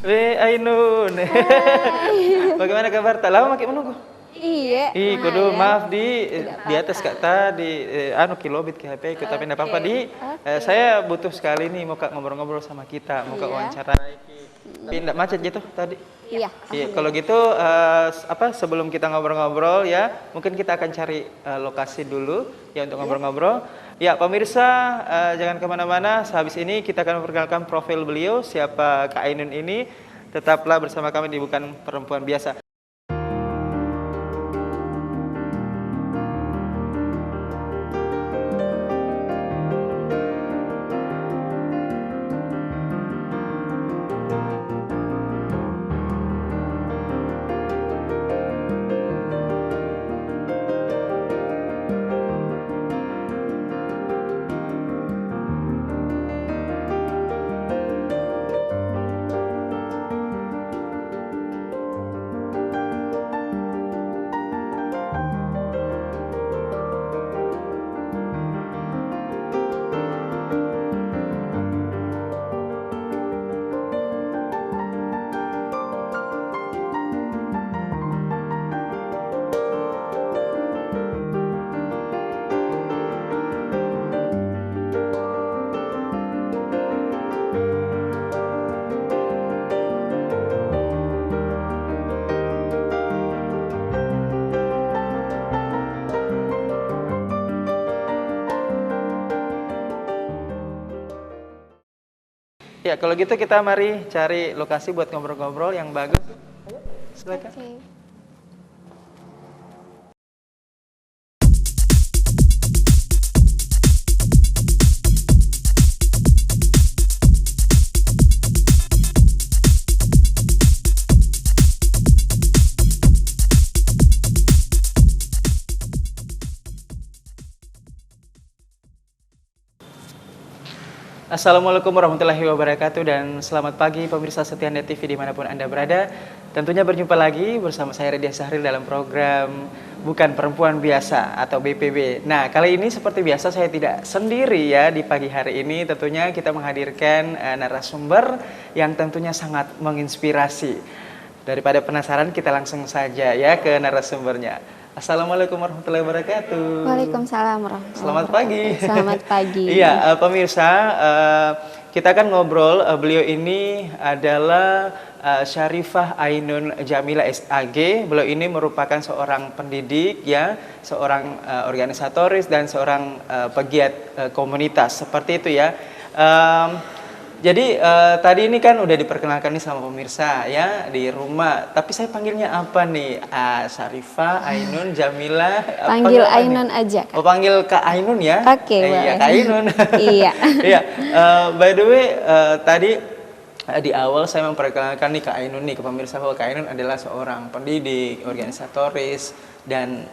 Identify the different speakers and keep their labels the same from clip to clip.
Speaker 1: Ainun. Bagaimana kabar? Tak lama makin menunggu.
Speaker 2: Iya.
Speaker 1: Kudu maaf di atas kata anu kilobit ke HP ikut tapi enggak apa-apa saya butuh sekali nih mau ngobrol-ngobrol sama kita, mau wawancara. Tapi enggak macet gitu tadi.
Speaker 2: Iya.
Speaker 1: Kalau gitu sebelum kita ngobrol-ngobrol ya, mungkin kita akan cari lokasi dulu ya untuk ngobrol-ngobrol. Ya pemirsa, jangan kemana-mana. Sehabis ini kita akan memperkenalkan profil beliau, siapa Kak Ainun ini. Tetaplah bersama kami di Bukan Perempuan Biasa. Ya, kalau gitu kita mari cari lokasi buat ngobrol-ngobrol yang bagus. Ayo, silakan.
Speaker 2: Okay.
Speaker 1: Assalamualaikum warahmatullahi wabarakatuh dan selamat pagi pemirsa setia Net TV dimanapun Anda berada. Tentunya berjumpa lagi bersama saya Redia Sahril dalam program Bukan Perempuan Biasa atau BPB. Nah kali ini seperti biasa saya tidak sendiri ya di pagi hari ini. Tentunya kita menghadirkan narasumber yang tentunya sangat menginspirasi. Daripada penasaran kita langsung saja ya ke narasumbernya. Assalamualaikum warahmatullahi wabarakatuh.
Speaker 2: Waalaikumsalam warahmatullahi wabarakatuh.
Speaker 1: Selamat pagi.
Speaker 2: Selamat pagi.
Speaker 1: Iya, pemirsa, kita akan ngobrol. Beliau ini adalah Syarifah Ainun Jamilah SAG. Beliau ini merupakan seorang pendidik, ya, seorang organisatoris dan seorang pegiat komunitas. Seperti itu ya. Jadi tadi ini kan udah diperkenalkan nih sama pemirsa ya di rumah. Tapi saya panggilnya apa nih? Syarifah Ainun Jamilah.
Speaker 2: Panggil Ainun aja.
Speaker 1: Oh panggil Kak Ainun ya?
Speaker 2: Oke,
Speaker 1: iya Kak Ainun.
Speaker 2: Iya.
Speaker 1: Iya. By the way tadi di awal saya memperkenalkan nih Kak Ainun nih ke pemirsa bahwa Kak Ainun adalah seorang pendidik, organisatoris dan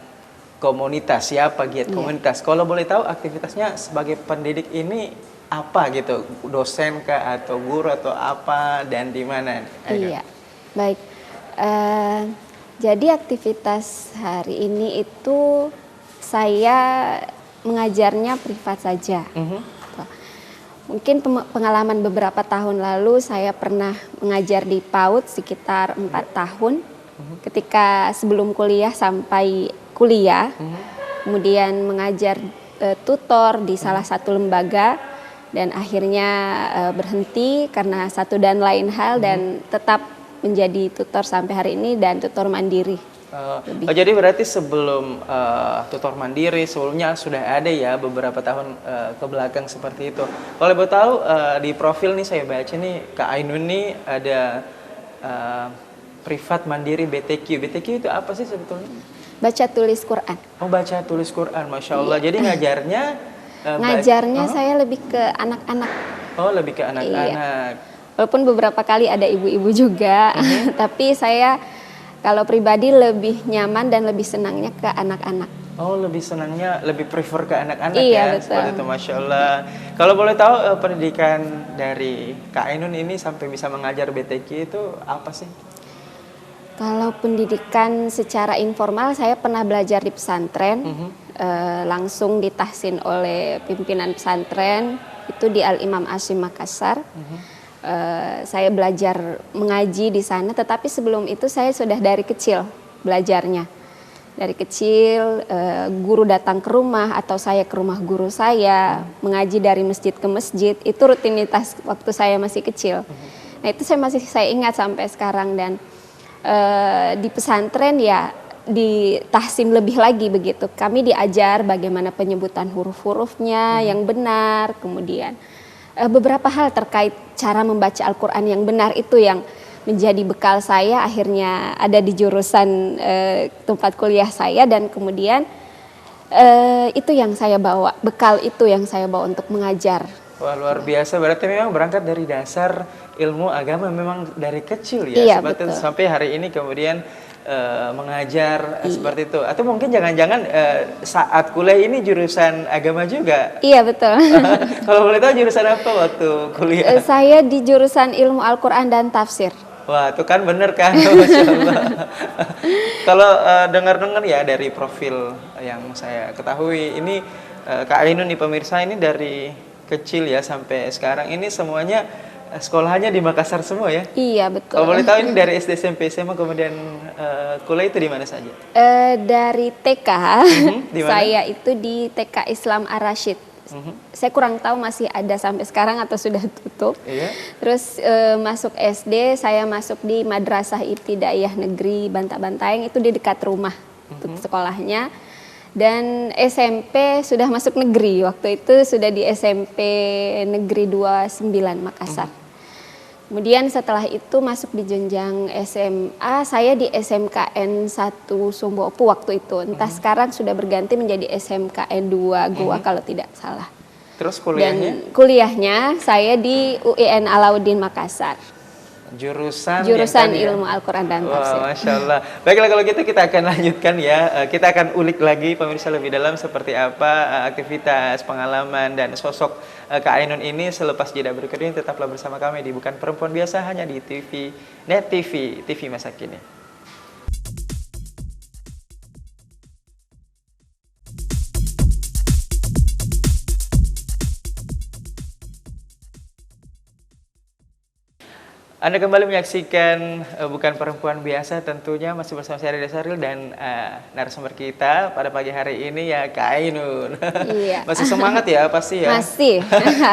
Speaker 1: komunitas ya, pegiat komunitas. Kalau boleh tahu aktivitasnya sebagai pendidik ini apa gitu, dosen kah atau guru atau apa dan di mana?
Speaker 2: Iya, baik. Jadi aktivitas hari ini itu saya mengajarnya privat saja. Mungkin pengalaman beberapa tahun lalu saya pernah mengajar di PAUD sekitar 4 tahun. Ketika sebelum kuliah sampai kuliah, kemudian mengajar tutor di salah satu lembaga. Dan akhirnya berhenti karena satu dan lain hal dan tetap menjadi tutor sampai hari ini dan tutor mandiri.
Speaker 1: Jadi berarti sebelum tutor mandiri sebelumnya sudah ada ya beberapa tahun ke belakang seperti itu. Kalau boleh tahu di profil nih saya baca nih Kak Ainun nih ada privat mandiri BTQ. BTQ itu apa sih sebetulnya?
Speaker 2: Baca tulis Quran.
Speaker 1: Oh baca tulis Quran, Masya Allah. Jadi ngajarnya?
Speaker 2: Ngajarnya saya lebih ke anak-anak.
Speaker 1: Oh lebih ke anak-anak.
Speaker 2: Iya. Walaupun beberapa kali ada ibu-ibu juga, tapi saya kalau pribadi lebih nyaman dan lebih senangnya ke anak-anak.
Speaker 1: Oh lebih senangnya, lebih prefer ke anak-anak
Speaker 2: iya,
Speaker 1: ya?
Speaker 2: Betul.
Speaker 1: Seperti itu, Masya Allah. Kalau boleh tahu pendidikan dari Kak Ainun ini sampai bisa mengajar BTQ itu apa sih?
Speaker 2: Kalau pendidikan secara informal saya pernah belajar di pesantren, langsung ditahsin oleh pimpinan pesantren itu di Al Imam Asyim Makassar. Saya belajar mengaji di sana, tetapi sebelum itu saya sudah dari kecil belajarnya. Dari kecil guru datang ke rumah atau saya ke rumah guru saya, mengaji dari masjid ke masjid, itu rutinitas waktu saya masih kecil. Nah itu saya ingat sampai sekarang. Dan di pesantren ya di tahsim lebih lagi begitu. Kami diajar bagaimana penyebutan huruf-hurufnya yang benar, kemudian beberapa hal terkait cara membaca Al-Quran yang benar itu yang menjadi bekal saya akhirnya ada di jurusan tempat kuliah saya, dan kemudian itu yang saya bawa, bekal itu yang saya bawa untuk mengajar.
Speaker 1: Wah, luar biasa, berarti memang berangkat dari dasar ilmu agama memang dari kecil ya,
Speaker 2: Iya,
Speaker 1: seperti
Speaker 2: betul.
Speaker 1: sampai hari ini kemudian mengajar seperti itu. Atau mungkin jangan-jangan saat kuliah ini jurusan agama juga.
Speaker 2: Iya betul.
Speaker 1: Kalau boleh tahu jurusan apa waktu kuliah?
Speaker 2: Saya di jurusan ilmu Al-Quran dan tafsir.
Speaker 1: Wah, itu kan bener kan, Masya Allah. Kalau dengar-dengar ya dari profil yang saya ketahui, ini Kak Ainun nih pemirsa, ini dari kecil ya sampai sekarang ini semuanya sekolahnya di Makassar semua ya?
Speaker 2: Iya betul.
Speaker 1: Kalau boleh tahu ini dari SD, SMP, SMA, kemudian kuliah itu di mana saja?
Speaker 2: Dari TK,
Speaker 1: di mana?
Speaker 2: saya itu di TK Islam Ar-Rasyid. Saya kurang tahu masih ada sampai sekarang atau sudah tutup.
Speaker 1: Iya.
Speaker 2: Terus masuk SD, saya masuk di Madrasah Ibtidaiyah Negeri Bantabantaeng, itu di dekat rumah untuk sekolahnya. Dan SMP sudah masuk negeri, waktu itu sudah di SMP Negeri 29 Makassar. Kemudian setelah itu masuk di jenjang SMA, saya di SMKN 1 Sumbopu waktu itu. Entah sekarang sudah berganti menjadi SMKN 2 Goa kalau tidak salah.
Speaker 1: Terus kuliahnya?
Speaker 2: Dan kuliahnya saya di UIN Alauddin Makassar.
Speaker 1: Jurusan
Speaker 2: Ilmu Al-Quran dan Tafsir.
Speaker 1: Wah, Masya Allah. Baiklah kalau gitu kita akan lanjutkan ya. Kita akan ulik lagi pemirsa lebih dalam seperti apa aktivitas, pengalaman, dan sosok Kak Ainun ini selepas jeda berikut ini. Tetaplah bersama kami di Bukan Perempuan Biasa hanya di Net TV, TV masa kini. Anda kembali menyaksikan Bukan Perempuan Biasa, tentunya masih bersama saya Rida Saril dan narasumber kita pada pagi hari ini ya Kak Ainun.
Speaker 2: Iya.
Speaker 1: Masih semangat ya pasti ya?
Speaker 2: Masih.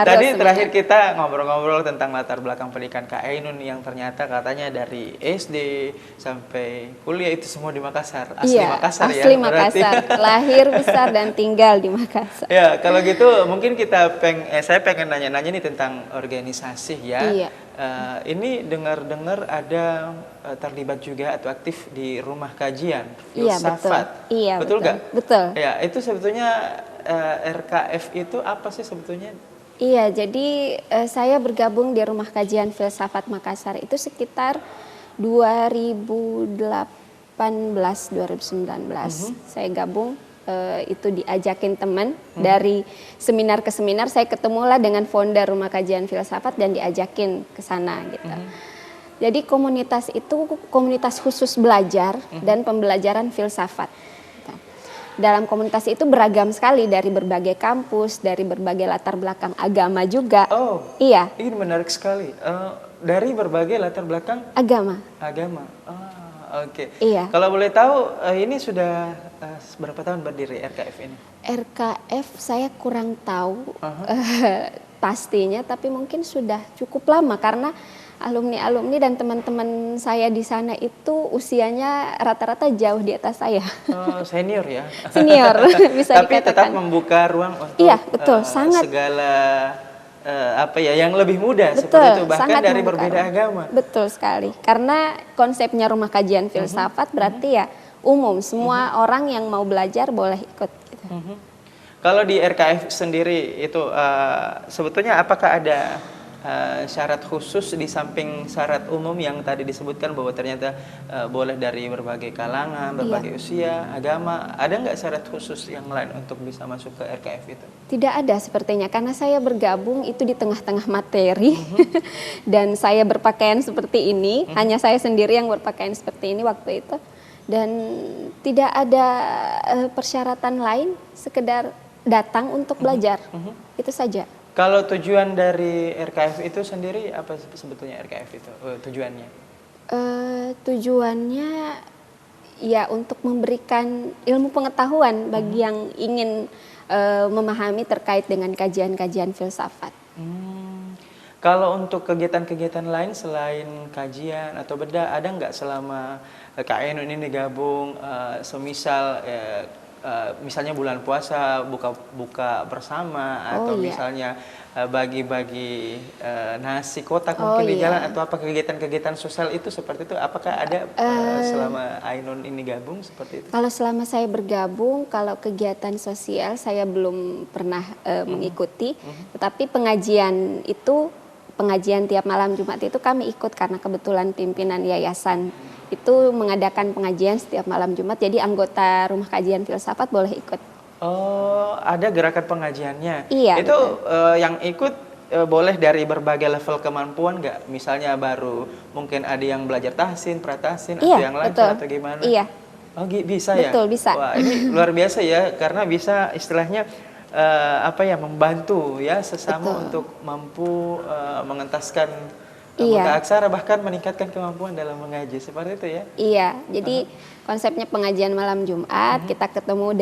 Speaker 1: Tadi terakhir kita ngobrol-ngobrol tentang latar belakang pendidikan Kak Ainun yang ternyata katanya dari SD sampai kuliah itu semua di Makassar. Asli
Speaker 2: iya,
Speaker 1: Makassar ya?
Speaker 2: Asli Makassar. Lahir, besar, dan tinggal di Makassar.
Speaker 1: Ya, kalau gitu mungkin saya pengen nanya-nanya nih tentang organisasi ya.
Speaker 2: Iya.
Speaker 1: Ini dengar-dengar ada terlibat juga atau aktif di rumah kajian
Speaker 2: Iya,
Speaker 1: filsafat.
Speaker 2: betul. Iya,
Speaker 1: betul nggak?
Speaker 2: Betul.
Speaker 1: Ya, itu sebetulnya RKF itu apa sih sebetulnya?
Speaker 2: Iya, jadi saya bergabung di Rumah Kajian Filsafat Makassar itu sekitar 2018-2019. Saya gabung, itu diajakin teman dari seminar ke seminar. Saya ketemulah dengan founder Rumah Kajian Filsafat dan diajakin ke sana gitu. Jadi komunitas itu komunitas khusus belajar dan pembelajaran filsafat. Dalam komunitas itu beragam sekali, dari berbagai kampus, dari berbagai latar belakang agama juga.
Speaker 1: Oh,
Speaker 2: iya.
Speaker 1: Ini menarik sekali. Dari berbagai latar belakang
Speaker 2: agama.
Speaker 1: Oke.
Speaker 2: Iya.
Speaker 1: Kalau boleh tahu, ini sudah berapa tahun berdiri RKF ini?
Speaker 2: RKF saya kurang tahu pastinya, tapi mungkin sudah cukup lama karena alumni-alumni dan teman-teman saya di sana itu usianya rata-rata jauh di atas saya.
Speaker 1: Senior ya?
Speaker 2: Senior, bisa
Speaker 1: tapi
Speaker 2: dikatakan.
Speaker 1: tetap membuka ruang untuk
Speaker 2: iya, betul, sangat.
Speaker 1: segala yang lebih muda
Speaker 2: betul,
Speaker 1: seperti itu, bahkan dari berbeda agama.
Speaker 2: Betul sekali, karena konsepnya Rumah Kajian Filsafat berarti ya umum, semua orang yang mau belajar boleh ikut. Gitu.
Speaker 1: Kalau di RKF sendiri itu sebetulnya apakah ada syarat khusus di samping syarat umum yang tadi disebutkan bahwa ternyata boleh dari berbagai kalangan, berbagai usia, agama, ada nggak syarat khusus yang lain untuk bisa masuk ke RKF itu?
Speaker 2: Tidak ada sepertinya, karena saya bergabung itu di tengah-tengah materi dan saya berpakaian seperti ini, hanya saya sendiri yang berpakaian seperti ini waktu itu, dan tidak ada persyaratan lain, sekedar datang untuk belajar. Itu saja.
Speaker 1: Kalau tujuan dari RKF itu sendiri apa sebetulnya RKF itu tujuannya?
Speaker 2: Tujuannya ya untuk memberikan ilmu pengetahuan bagi yang ingin memahami terkait dengan kajian-kajian filsafat.
Speaker 1: Kalau untuk kegiatan-kegiatan lain selain kajian atau bedah, ada nggak selama Kak Ainun ini gabung, semisal misalnya bulan puasa buka bersama atau misalnya bagi-bagi nasi kotak mungkin di jalan atau apa kegiatan-kegiatan sosial itu seperti itu, apakah ada selama Ainun ini gabung seperti itu?
Speaker 2: Kalau selama saya bergabung, kalau kegiatan sosial saya belum pernah mengikuti, tetapi pengajian tiap malam Jumat itu kami ikut karena kebetulan pimpinan yayasan itu mengadakan pengajian setiap malam Jumat, jadi anggota Rumah Kajian Filsafat boleh ikut.
Speaker 1: Oh, ada gerakan pengajiannya.
Speaker 2: Iya.
Speaker 1: Itu yang ikut boleh dari berbagai level kemampuan nggak? Misalnya baru mungkin ada yang belajar tahsin, pratahsin, atau yang lancar atau gimana?
Speaker 2: Iya.
Speaker 1: Oh, bisa ya?
Speaker 2: Betul, bisa.
Speaker 1: Wah, ini luar biasa ya, karena bisa istilahnya membantu ya sesama untuk mampu mengentaskan muka aksara, bahkan meningkatkan kemampuan dalam mengaji, seperti itu ya? Iya,
Speaker 2: jadi konsepnya pengajian malam Jumat, kita ketemu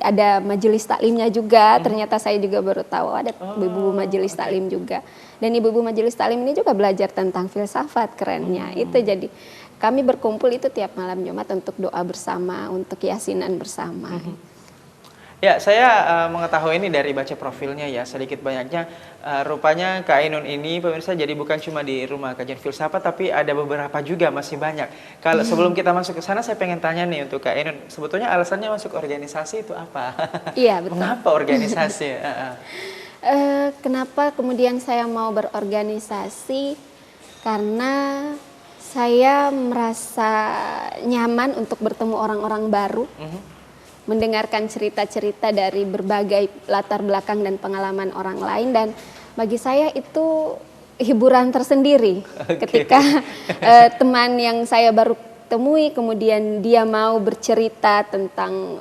Speaker 2: ada majelis taklimnya juga, ternyata saya juga baru tahu ada ibu-ibu majelis taklim juga. Dan ibu-ibu majelis taklim ini juga belajar tentang filsafat, kerennya. Itu jadi kami berkumpul itu tiap malam Jumat untuk doa bersama, untuk yasinan bersama.
Speaker 1: Ya, saya mengetahui ini dari baca profilnya ya, sedikit banyaknya rupanya Kak Ainun ini pemirsa jadi bukan cuma di Rumah Kajian Filsafat, tapi ada beberapa juga, masih banyak. Kalau sebelum kita masuk ke sana, saya pengen tanya nih untuk Kak Ainun, sebetulnya alasannya masuk organisasi itu apa?
Speaker 2: Iya, betul.
Speaker 1: Mengapa organisasi?
Speaker 2: Kenapa kemudian saya mau berorganisasi? Karena saya merasa nyaman untuk bertemu orang-orang baru. Mendengarkan cerita-cerita dari berbagai latar belakang dan pengalaman orang lain, dan bagi saya itu hiburan tersendiri ketika teman yang saya baru temui kemudian dia mau bercerita tentang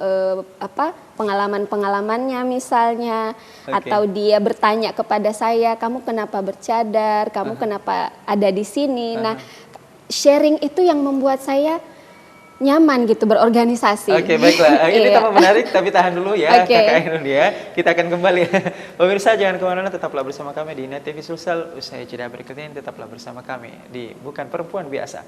Speaker 2: pengalaman-pengalamannya misalnya, atau dia bertanya kepada saya, kamu kenapa bercadar, kamu kenapa ada di sini. Nah, sharing itu yang membuat saya nyaman gitu berorganisasi.
Speaker 1: Oke, baiklah. Ini tambah menarik, tapi tahan dulu ya Kak Ainun ya. Kita akan kembali. Pemirsa jangan kemana-mana, tetaplah bersama kami di Net TV Sulsel. Usai jeda berikut ini tetaplah bersama kami di Bukan Perempuan Biasa.